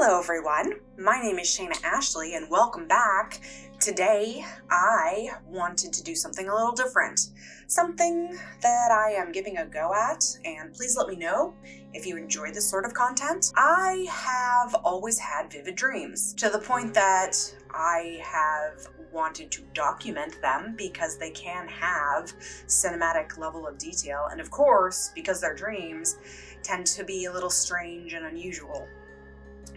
Hello everyone, my name is Shaina Ashley and welcome back. Today I wanted to do something a little different, something that I am giving a go at, and please let me know if you enjoy this sort of content. I have always had vivid dreams to the point that I have wanted to document them because they can have cinematic level of detail, and of course because they're dreams tend to be a little strange and unusual.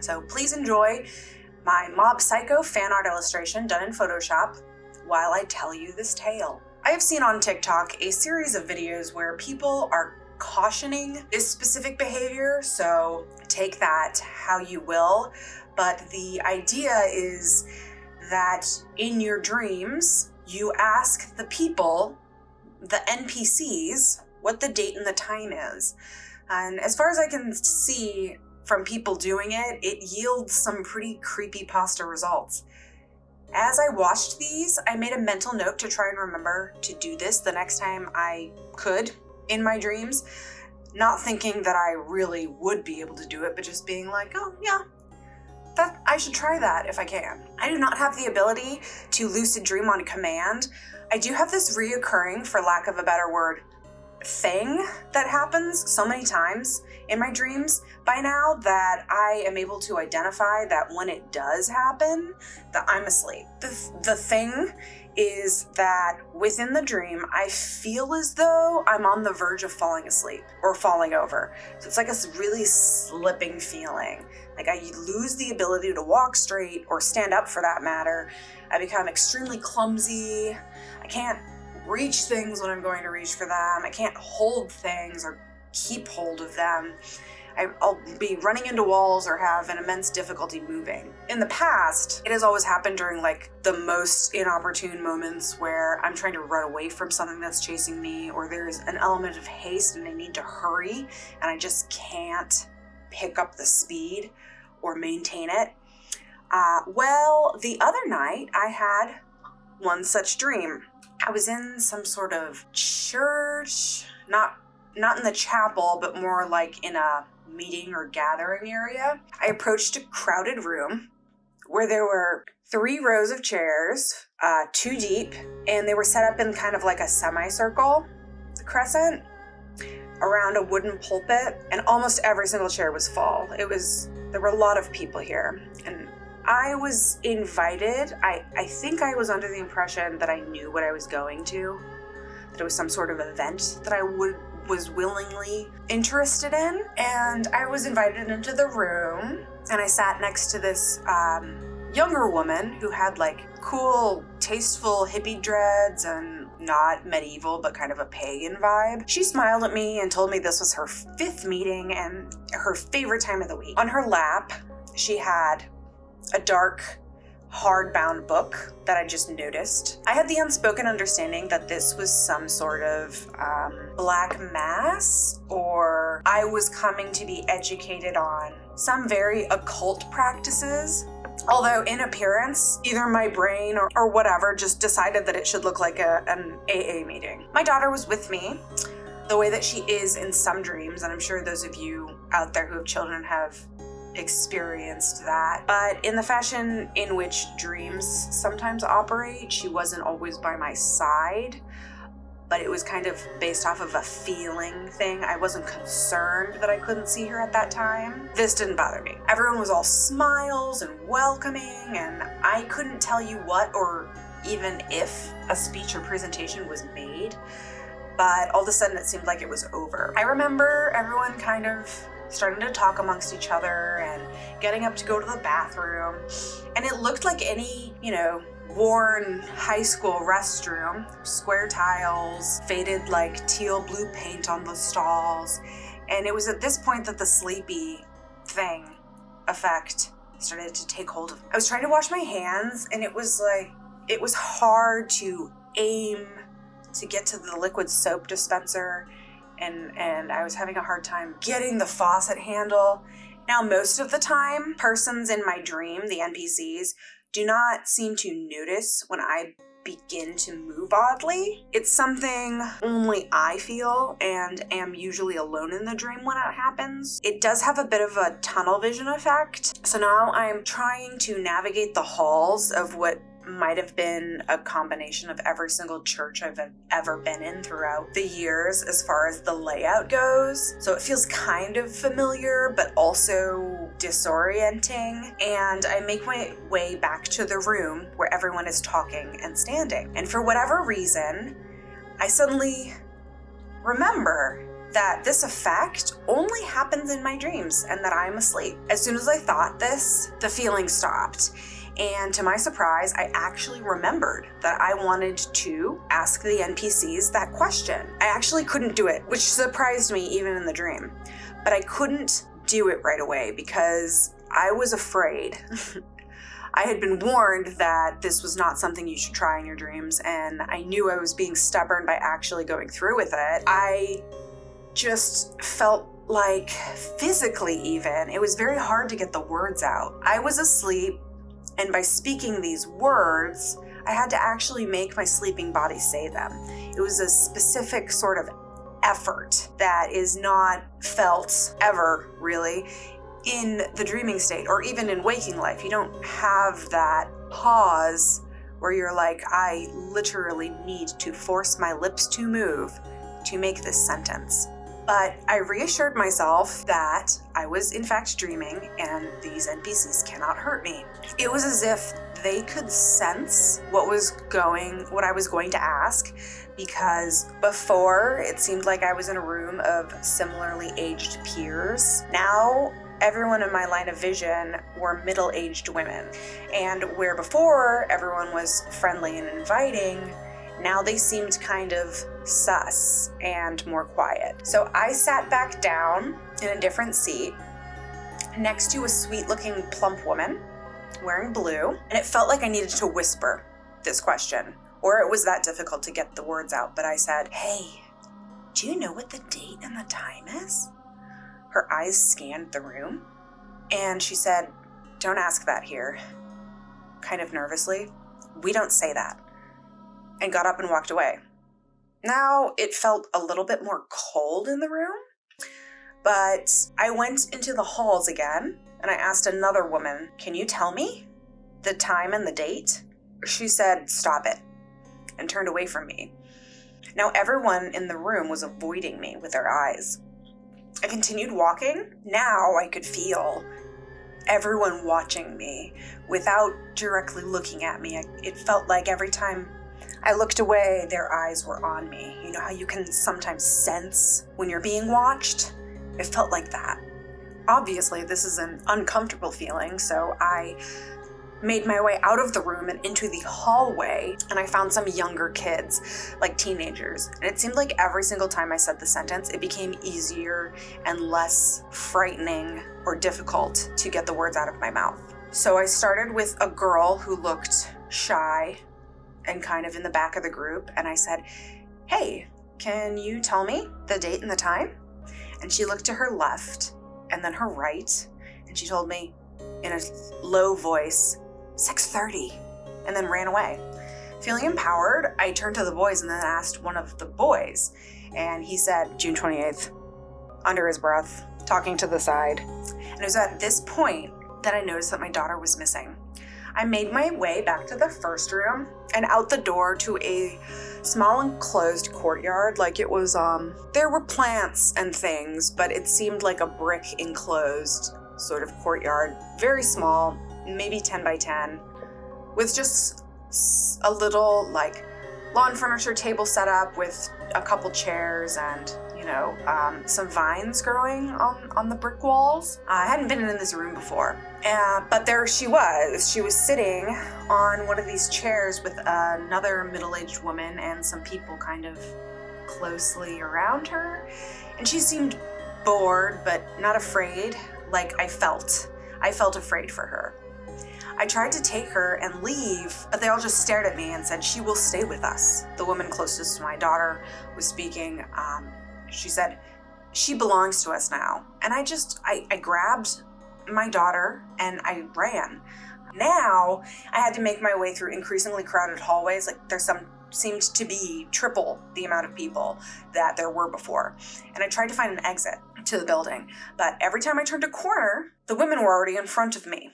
So please enjoy my Mob Psycho fan art illustration done in Photoshop while I tell you this tale. I have seen on TikTok a series of videos where people are cautioning this specific behavior, so take that how you will, but the idea is that in your dreams, you ask the people, the NPCs, what the date and the time is. And as far as I can see, from people doing it, it yields some pretty creepypasta results. As I watched these, I made a mental note to try and remember to do this the next time I could in my dreams, not thinking that I really would be able to do it, but just being like, oh yeah, that I should try that if I can. I do not have the ability to lucid dream on command. I do have this reoccurring, for lack of a better word, thing that happens so many times in my dreams by now that I am able to identify that when it does happen, that I'm asleep. The thing is that within the dream, I feel as though I'm on the verge of falling asleep or falling over. So it's like a really slipping feeling. Like I lose the ability to walk straight or stand up for that matter. I become extremely clumsy. I can't reach things when I'm going to reach for them. I can't hold things or keep hold of them. I'll be running into walls or have an immense difficulty moving. In the past, it has always happened during like the most inopportune moments where I'm trying to run away from something that's chasing me, or there's an element of haste and I need to hurry and I just can't pick up the speed or maintain it. Well, the other night I had one such dream. I was in some sort of church, not in the chapel, but more like in a meeting or gathering area. I approached a crowded room where there were 3 rows of chairs, 2 deep, and they were set up in kind of like a semicircle, crescent, around a wooden pulpit, and almost every single chair was full. There were a lot of people here, and I was invited. I think I was under the impression that I knew what I was going to, that it was some sort of event that I was willingly interested in. And I was invited into the room, and I sat next to this younger woman who had like cool, tasteful hippie dreads and not medieval, but kind of a pagan vibe. She smiled at me and told me this was her 5th meeting and her favorite time of the week. On her lap, she had a dark, hardbound book that I just noticed. I had the unspoken understanding that this was some sort of black mass, or I was coming to be educated on some very occult practices. Although in appearance, either my brain or whatever just decided that it should look like an AA meeting. My daughter was with me, the way that she is in some dreams, and I'm sure those of you out there who have children have experienced that. But in the fashion in which dreams sometimes operate, she wasn't always by my side, but it was kind of based off of a feeling thing. I wasn't concerned that I couldn't see her at that time. This didn't bother me. Everyone was all smiles and welcoming, and I couldn't tell you what or even if a speech or presentation was made, but all of a sudden it seemed like it was over. I remember everyone kind of starting to talk amongst each other and getting up to go to the bathroom. And it looked like any, worn high school restroom. Square tiles, faded like teal blue paint on the stalls. And it was at this point that the sleepy thing effect started to take hold of me. I was trying to wash my hands, and it was hard to aim to get to the liquid soap dispenser. And I was having a hard time getting the faucet handle. Now, most of the time, persons in my dream, the NPCs, do not seem to notice when I begin to move oddly. It's something only I feel and am usually alone in the dream when it happens. It does have a bit of a tunnel vision effect. So now I'm trying to navigate the halls of what might have been a combination of every single church I've ever been in throughout the years as far as the layout goes. So it feels kind of familiar, but also disorienting. And I make my way back to the room where everyone is talking and standing. And for whatever reason, I suddenly remember that this effect only happens in my dreams and that I'm asleep. As soon as I thought this, the feeling stopped. And to my surprise, I actually remembered that I wanted to ask the NPCs that question. I actually couldn't do it, which surprised me even in the dream. But I couldn't do it right away because I was afraid. I had been warned that this was not something you should try in your dreams, and I knew I was being stubborn by actually going through with it. I just felt like physically even, it was very hard to get the words out. I was asleep. And by speaking these words, I had to actually make my sleeping body say them. It was a specific sort of effort that is not felt ever, really, in the dreaming state or even in waking life. You don't have that pause where you're like, I literally need to force my lips to move to make this sentence. But I reassured myself that I was in fact dreaming and these NPCs cannot hurt me. It was as if they could sense what I was going to ask, because before it seemed like I was in a room of similarly aged peers. Now everyone in my line of vision were middle-aged women, and where before everyone was friendly and inviting, now they seemed kind of sus and more quiet. So I sat back down in a different seat next to a sweet-looking plump woman wearing blue, and it felt like I needed to whisper this question, or it was that difficult to get the words out, but I said, "Hey, do you know what the date and the time is?" Her eyes scanned the room, and she said, "Don't ask that here," kind of nervously. "We don't say that," and got up and walked away. Now, it felt a little bit more cold in the room, but I went into the halls again, and I asked another woman, "Can you tell me the time and the date?" She said, "Stop it," and turned away from me. Now, everyone in the room was avoiding me with their eyes. I continued walking. Now I could feel everyone watching me without directly looking at me. It felt like every time I looked away, their eyes were on me. You know how you can sometimes sense when you're being watched? It felt like that. Obviously, this is an uncomfortable feeling, so I made my way out of the room and into the hallway, and I found some younger kids, like teenagers. And it seemed like every single time I said the sentence, it became easier and less frightening or difficult to get the words out of my mouth. So I started with a girl who looked shy and kind of in the back of the group, and I said, "Hey, can you tell me the date and the time?" And she looked to her left and then her right, and she told me in a low voice, 6:30, and then ran away. Feeling empowered, I turned to the boys and then asked one of the boys, and he said June 28th, under his breath, talking to the side. And it was at this point that I noticed that my daughter was missing. I made my way back to the first room and out the door to a small enclosed courtyard. Like it was, there were plants and things, but it seemed like a brick enclosed sort of courtyard. Very small, maybe 10 by 10, with just a little like lawn furniture table set up with a couple chairs and, some vines growing on the brick walls. I hadn't been in this room before, but there she was. She was sitting on one of these chairs with another middle-aged woman and some people kind of closely around her. And she seemed bored, but not afraid, like I felt afraid for her. I tried to take her and leave, but they all just stared at me and said, "She will stay with us." The woman closest to my daughter was speaking. She said, "She belongs to us now." And I grabbed my daughter and I ran. Now I had to make my way through increasingly crowded hallways. Like seemed to be triple the amount of people that there were before. And I tried to find an exit to the building, but every time I turned a corner, the women were already in front of me.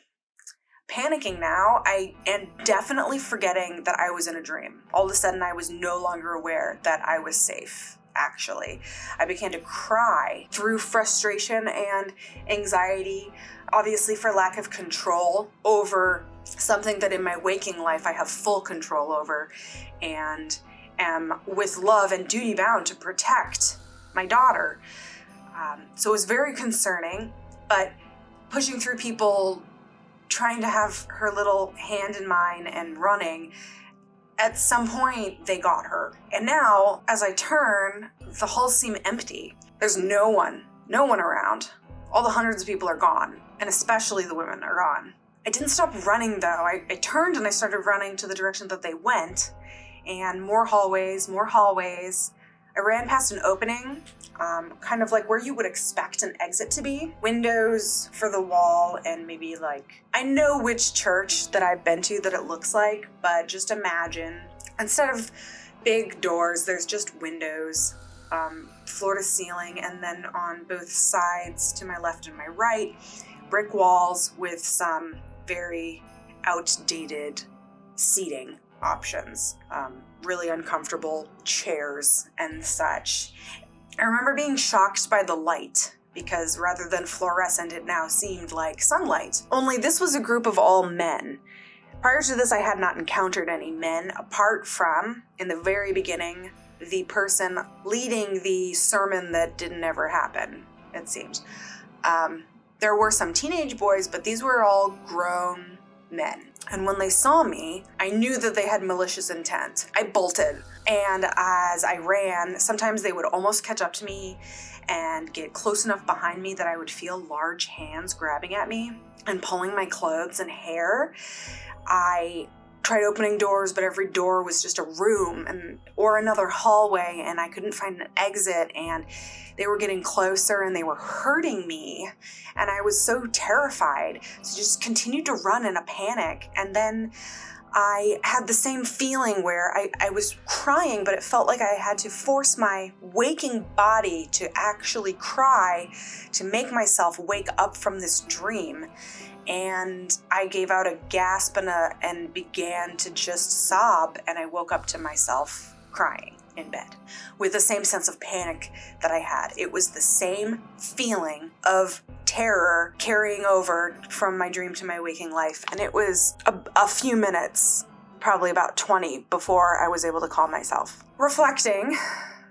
Panicking now, and definitely forgetting that I was in a dream. All of a sudden, I was no longer aware that I was safe, actually. I began to cry through frustration and anxiety, obviously for lack of control over something that in my waking life I have full control over, and am with love and duty bound to protect my daughter. So it was very concerning, but pushing through people, trying to have her little hand in mine and running, at some point they got her. And now, as I turn, the halls seem empty. There's no one around. All the hundreds of people are gone, and especially the women are gone. I didn't stop running though. I turned and I started running to the direction that they went, and more hallways. I ran past an opening, kind of like where you would expect an exit to be. Windows for the wall, and maybe I know which church that I've been to that it looks like, but just imagine, instead of big doors, there's just windows, floor to ceiling, and then on both sides, to my left and my right, brick walls with some very outdated seating options, really uncomfortable chairs and such. I remember being shocked by the light, because rather than fluorescent, it now seemed like sunlight. Only this was a group of all men. Prior to this, I had not encountered any men, apart from, in the very beginning, the person leading the sermon that didn't ever happen, it seemed. There were some teenage boys, but these were all grown men. And when they saw me, I knew that they had malicious intent. I bolted. And as I ran, sometimes they would almost catch up to me and get close enough behind me that I would feel large hands grabbing at me and pulling my clothes and hair. I tried opening doors, but every door was just a room or another hallway, and I couldn't find an exit, and they were getting closer and they were hurting me, and I was so terrified. So just continued to run in a panic. And then I had the same feeling where I was crying, but it felt like I had to force my waking body to actually cry to make myself wake up from this dream. And I gave out a gasp and began to just sob, and I woke up to myself crying in bed with the same sense of panic that I had. It was the same feeling of terror carrying over from my dream to my waking life. And it was a few minutes, probably about 20, before I was able to calm myself. Reflecting,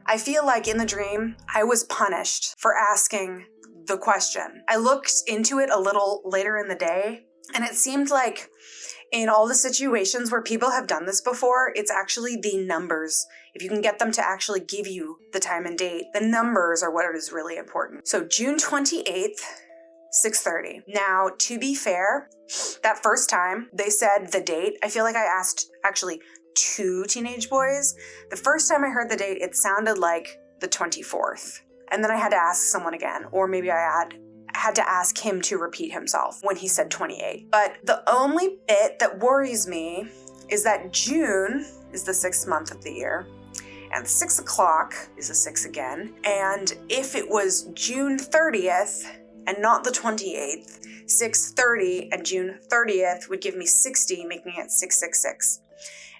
I feel like in the dream, I was punished for asking the question. I looked into it a little later in the day, and it seemed like in all the situations where people have done this before, it's actually the numbers. If you can get them to actually give you the time and date, the numbers are what is really important. So June 28th, 6:30. Now, to be fair, that first time they said the date, I feel like I asked actually 2 teenage boys. The first time I heard the date, it sounded like the 24th. And then I had to ask someone again, or maybe I had to ask him to repeat himself when he said 28. But the only bit that worries me is that June is the 6th month of the year, and 6 o'clock is a 6 again. And if it was June 30th and not the 28th, 6:30 and June 30th would give me 60, making it 666.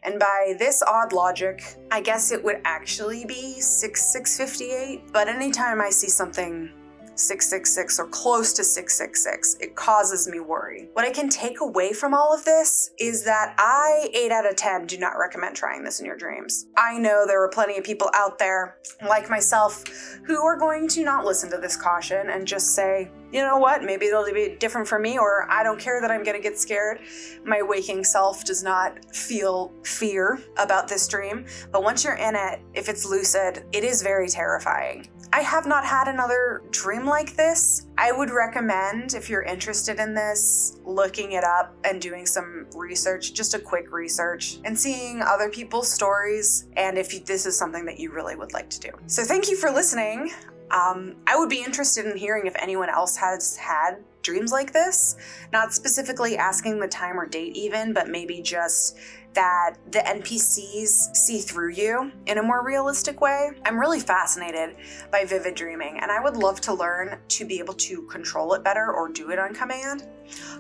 And by this odd logic, I guess it would actually be 658. But anytime I see something 666 or close to 666, it causes me worry. What I can take away from all of this is that I, 8 out of 10, do not recommend trying this in your dreams. I know there are plenty of people out there, like myself, who are going to not listen to this caution and just say, you know what, maybe it'll be different for me, or I don't care that I'm gonna get scared. My waking self does not feel fear about this dream. But once you're in it, if it's lucid, it is very terrifying. I have not had another dream like this. I would recommend, if you're interested in this, looking it up and doing some research, just a quick research, and seeing other people's stories, and if this is something that you really would like to do. So thank you for listening. I would be interested in hearing if anyone else has had dreams like this, not specifically asking the time or date even, but maybe just that the NPCs see through you in a more realistic way. I'm really fascinated by vivid dreaming, and I would love to learn to be able to control it better or do it on command.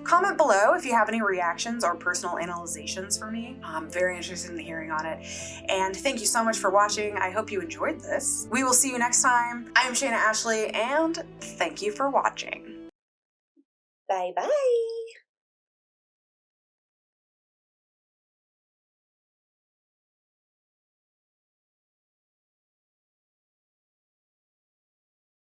Comment below if you have any reactions or personal analyzations for me. I'm very interested in hearing on it. And thank you so much for watching. I hope you enjoyed this. We will see you next time. I am Shaina Ashley, and thank you for watching. Bye-bye.